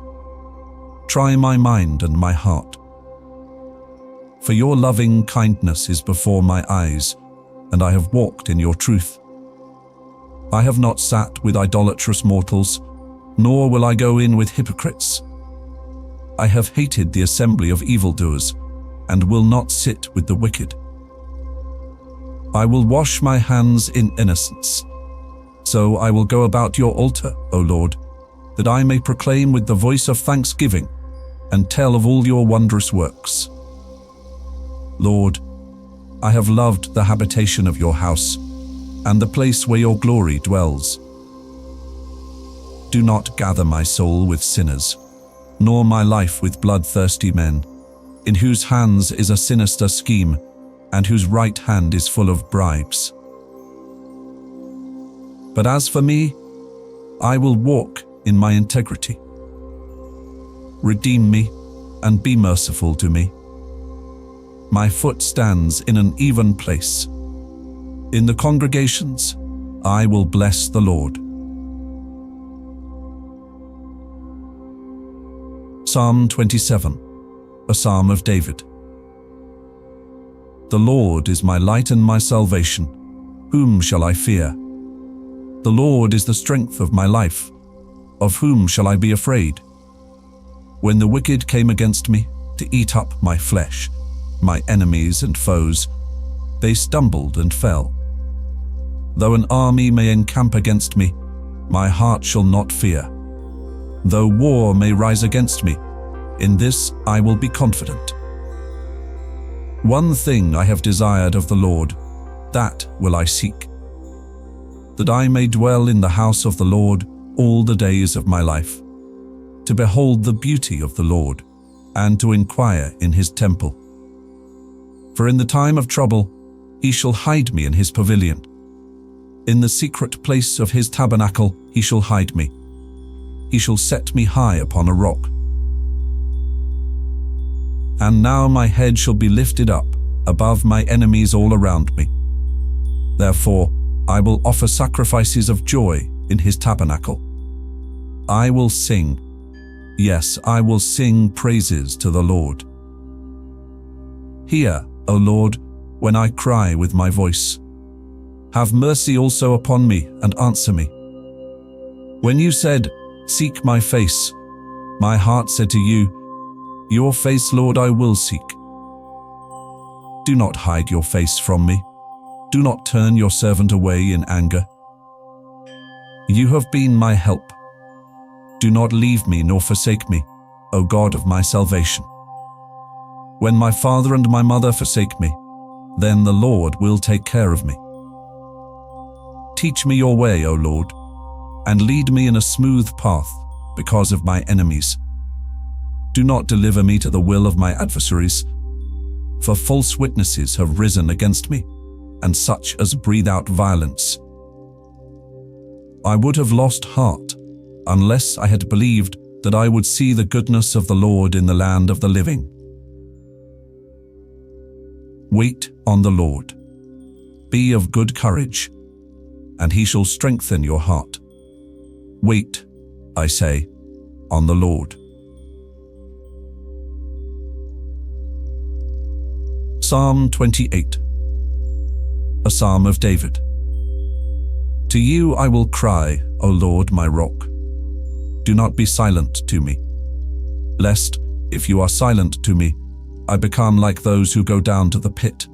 Try my mind and my heart. For your loving kindness is before my eyes, and I have walked in your truth. I have not sat with idolatrous mortals, nor will I go in with hypocrites. I have hated the assembly of evildoers, and will not sit with the wicked. I will wash my hands in innocence. So I will go about your altar, O Lord, that I may proclaim with the voice of thanksgiving, and tell of all your wondrous works. Lord, I have loved the habitation of your house, and the place where your glory dwells. Do not gather my soul with sinners, nor my life with bloodthirsty men, in whose hands is a sinister scheme, and whose right hand is full of bribes. But as for me, I will walk in my integrity. Redeem me and be merciful to me. My foot stands in an even place. In the congregations, I will bless the Lord. Psalm 27, a psalm of David. The Lord is my light and my salvation. Whom shall I fear? The Lord is the strength of my life. Of whom shall I be afraid? When the wicked came against me to eat up my flesh, my enemies and foes, they stumbled and fell. Though an army may encamp against me, my heart shall not fear. Though war may rise against me, in this I will be confident. One thing I have desired of the Lord, that will I seek, that I may dwell in the house of the Lord all the days of my life, to behold the beauty of the Lord, and to inquire in his temple. For in the time of trouble he shall hide me in his pavilion. In the secret place of his tabernacle he shall hide me. He shall set me high upon a rock. And now my head shall be lifted up above my enemies all around me. Therefore I will offer sacrifices of joy in his tabernacle. I will sing, yes, I will sing praises to the Lord. Hear, O Lord, when I cry with my voice. Have mercy also upon me and answer me. When you said, "Seek my face," my heart said to you, "Your face, Lord, I will seek." Do not hide your face from me. Do not turn your servant away in anger. You have been my help. Do not leave me nor forsake me, O God of my salvation. When my father and my mother forsake me, then the Lord will take care of me. Teach me your way, O Lord, and lead me in a smooth path because of my enemies. Do not deliver me to the will of my adversaries, for false witnesses have risen against me, and such as breathe out violence. I would have lost heart unless I had believed that I would see the goodness of the Lord in the land of the living. Wait on the Lord. Be of good courage, and he shall strengthen your heart. Wait, I say, on the Lord. Psalm 28. A Psalm of David. To you I will cry, O Lord, my rock. Do not be silent to me, lest, if you are silent to me, I become like those who go down to the pit.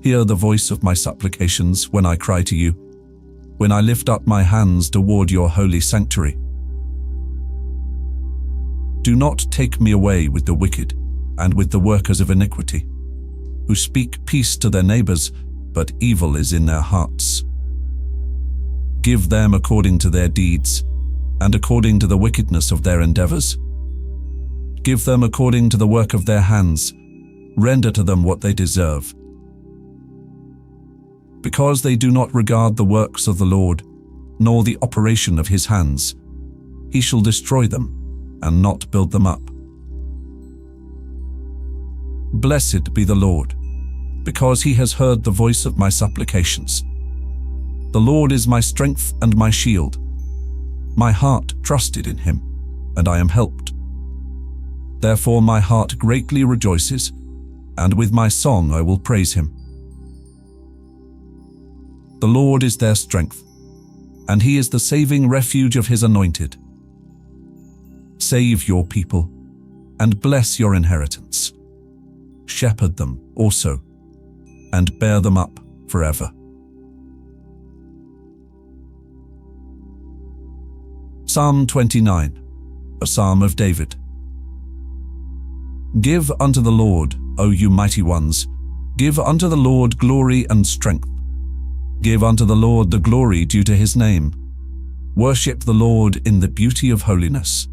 Hear the voice of my supplications when I cry to you, when I lift up my hands toward your holy sanctuary. Do not take me away with the wicked and with the workers of iniquity, who speak peace to their neighbors, but evil is in their hearts. Give them according to their deeds, and according to the wickedness of their endeavors. Give them according to the work of their hands. Render to them what they deserve. Because they do not regard the works of the Lord, nor the operation of his hands, he shall destroy them, and not build them up. Blessed be the Lord, because he has heard the voice of my supplications. The Lord is my strength and my shield. My heart trusted in him, and I am helped. Therefore my heart greatly rejoices, and with my song I will praise him. The Lord is their strength, and he is the saving refuge of his anointed. Save your people, and bless your inheritance. Shepherd them also, and bear them up forever. Psalm 29, a Psalm of David. Give unto the Lord, O you mighty ones, give unto the Lord glory and strength. Give unto the Lord the glory due to his name. Worship the Lord in the beauty of holiness.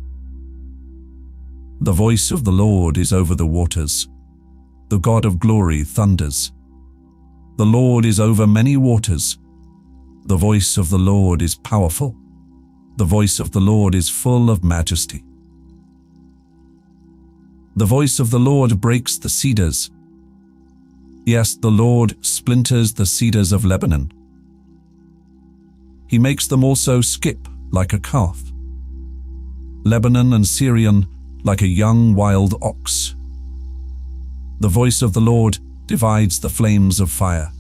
The voice of the Lord is over the waters. The God of glory thunders. The Lord is over many waters. The voice of the Lord is powerful. The voice of the Lord is full of majesty. The voice of the Lord breaks the cedars. Yes, the Lord splinters the cedars of Lebanon. He makes them also skip like a calf. Lebanon and Syrian like a young wild ox. The voice of the Lord divides the flames of fire.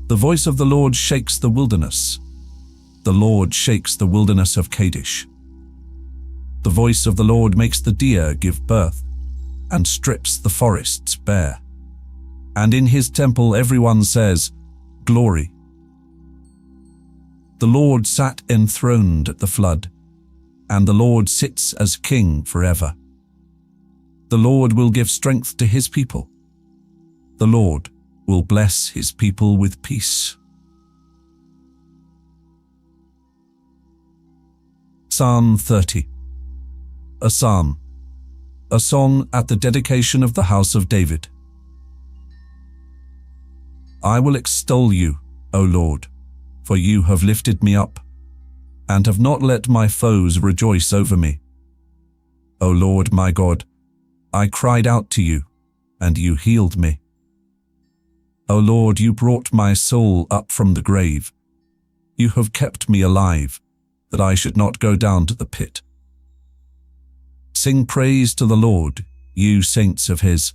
The voice of the Lord shakes the wilderness. The Lord shakes the wilderness of Kadesh. The voice of the Lord makes the deer give birth, and strips the forests bare. And in his temple everyone says, Glory. The Lord sat enthroned at the flood, and the Lord sits as king forever. The Lord will give strength to his people. The Lord will bless his people with peace. Psalm 30. A Psalm, a song at the dedication of the house of David. I will extol you, O Lord, for you have lifted me up, and have not let my foes rejoice over me. O Lord my God, I cried out to you, and you healed me. O Lord, you brought my soul up from the grave. You have kept me alive, that I should not go down to the pit. Sing praise to the Lord, you saints of his,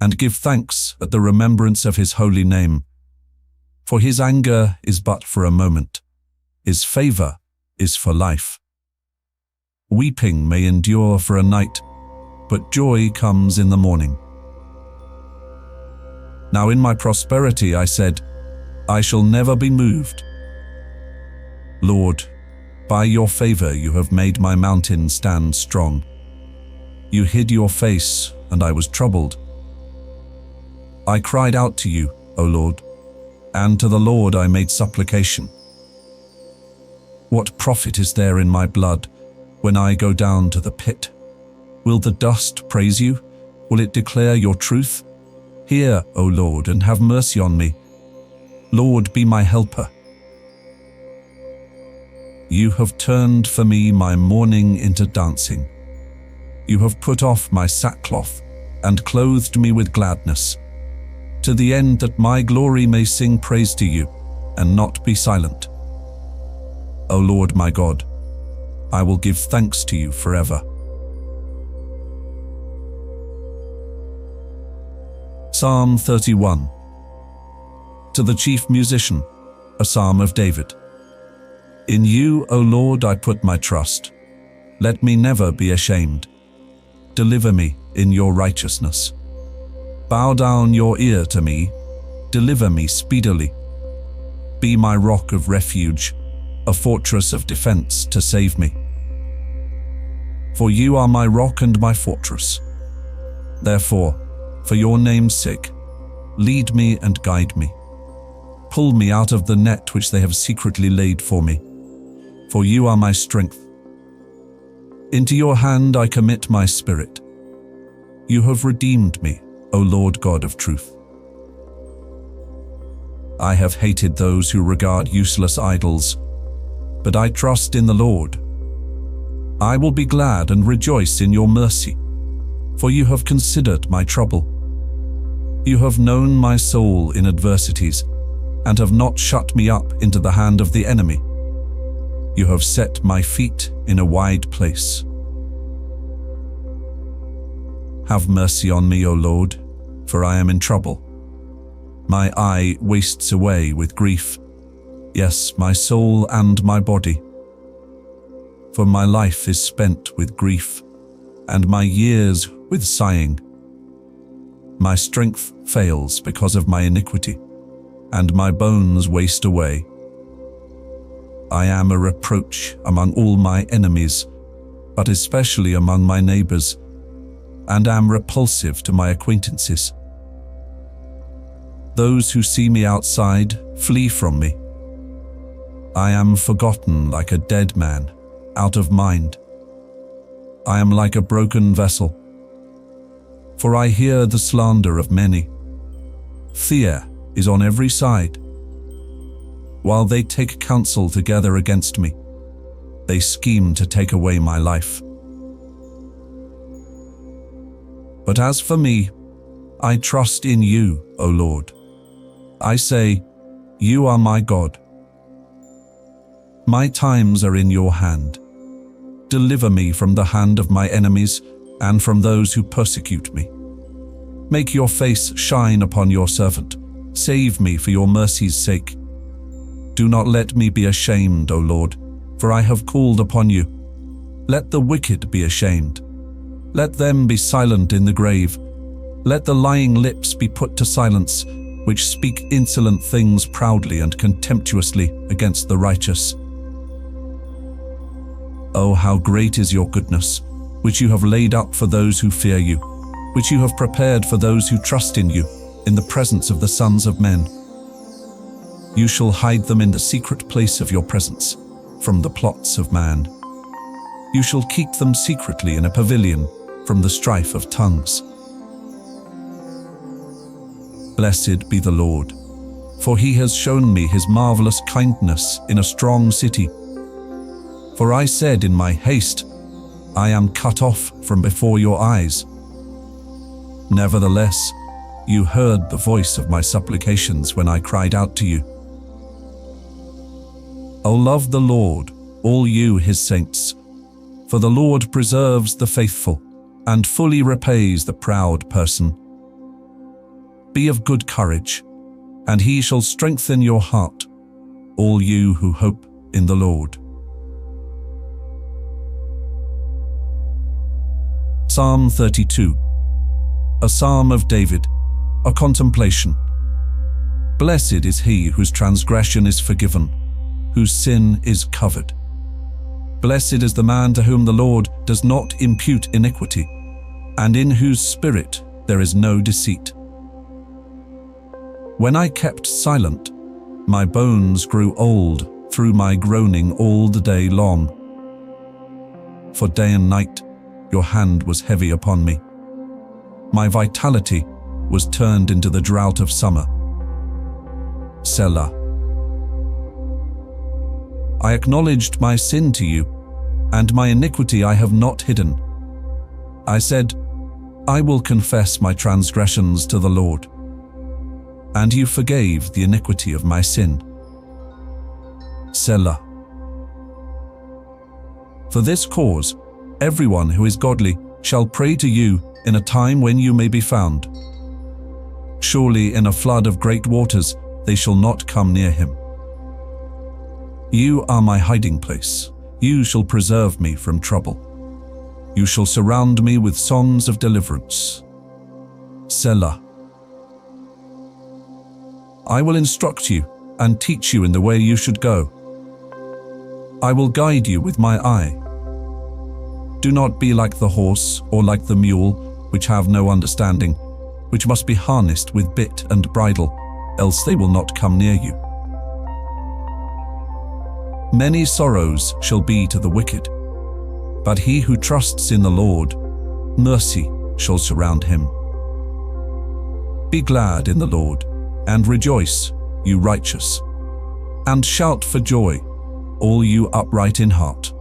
and give thanks at the remembrance of his holy name. For his anger is but for a moment, his favor is for life. Weeping may endure for a night, but joy comes in the morning. Now in my prosperity I said, I shall never be moved. Lord, by your favor you have made my mountain stand strong. You hid your face, and I was troubled. I cried out to you, O Lord, and to the Lord I made supplication. What profit is there in my blood when I go down to the pit? Will the dust praise you? Will it declare your truth? Hear, O Lord, and have mercy on me. Lord, be my helper. You have turned for me my mourning into dancing. You have put off my sackcloth and clothed me with gladness, to the end that my glory may sing praise to you and not be silent. O Lord my God, I will give thanks to you forever. Psalm 31. To the chief musician, a psalm of David. In you, O Lord, I put my trust. Let me never be ashamed. Deliver me in your righteousness. Bow down your ear to me. Deliver me speedily. Be my rock of refuge, a fortress of defense to save me. For you are my rock and my fortress. Therefore, for your name's sake, lead me and guide me. Pull me out of the net which they have secretly laid for me. For you are my strength. Into your hand I commit my spirit. You have redeemed me, O Lord God of truth. I have hated those who regard useless idols, but I trust in the Lord. I will be glad and rejoice in your mercy, for you have considered my trouble. You have known my soul in adversities, and have not shut me up into the hand of the enemy. You have set my feet in a wide place. Have mercy on me, O Lord, for I am in trouble. My eye wastes away with grief, yes, my soul and my body. For my life is spent with grief, and my years with sighing. My strength fails because of my iniquity, and my bones waste away. I am a reproach among all my enemies, but especially among my neighbors, and am repulsive to my acquaintances. Those who see me outside flee from me. I am forgotten like a dead man, out of mind. I am like a broken vessel. For I hear the slander of many. Fear is on every side. While they take counsel together against me, they scheme to take away my life. But as for me, I trust in you, O Lord. I say, you are my God. My times are in your hand. Deliver me from the hand of my enemies and from those who persecute me. Make your face shine upon your servant. Save me for your mercy's sake. Do not let me be ashamed, O Lord, for I have called upon you. Let the wicked be ashamed. Let them be silent in the grave. Let the lying lips be put to silence, which speak insolent things proudly and contemptuously against the righteous. Oh, how great is your goodness, which you have laid up for those who fear you, which you have prepared for those who trust in you, in the presence of the sons of men. You shall hide them in the secret place of your presence, from the plots of man. You shall keep them secretly in a pavilion, from the strife of tongues. Blessed be the Lord, for he has shown me his marvelous kindness in a strong city. For I said in my haste, I am cut off from before your eyes. Nevertheless, you heard the voice of my supplications when I cried out to you. O love the Lord, all you his saints, for the Lord preserves the faithful and fully repays the proud person. Be of good courage, and he shall strengthen your heart, all you who hope in the Lord. Psalm 32. A psalm of David, a contemplation. Blessed is he whose transgression is forgiven, whose sin is covered. Blessed is the man to whom the Lord does not impute iniquity, and in whose spirit there is no deceit. When I kept silent, my bones grew old through my groaning all the day long. For day and night your hand was heavy upon me. My vitality was turned into the drought of summer. Selah. I acknowledged my sin to you, and my iniquity I have not hidden. I said, I will confess my transgressions to the Lord, and you forgave the iniquity of my sin. Selah. For this cause, everyone who is godly shall pray to you in a time when you may be found. Surely in a flood of great waters they shall not come near him. You are my hiding place. You shall preserve me from trouble. You shall surround me with songs of deliverance. Selah. I will instruct you and teach you in the way you should go. I will guide you with my eye. Do not be like the horse or like the mule, which have no understanding, which must be harnessed with bit and bridle, else they will not come near you. Many sorrows shall be to the wicked, but he who trusts in the Lord, mercy shall surround him. Be glad in the Lord, and rejoice, you righteous, and shout for joy, all you upright in heart.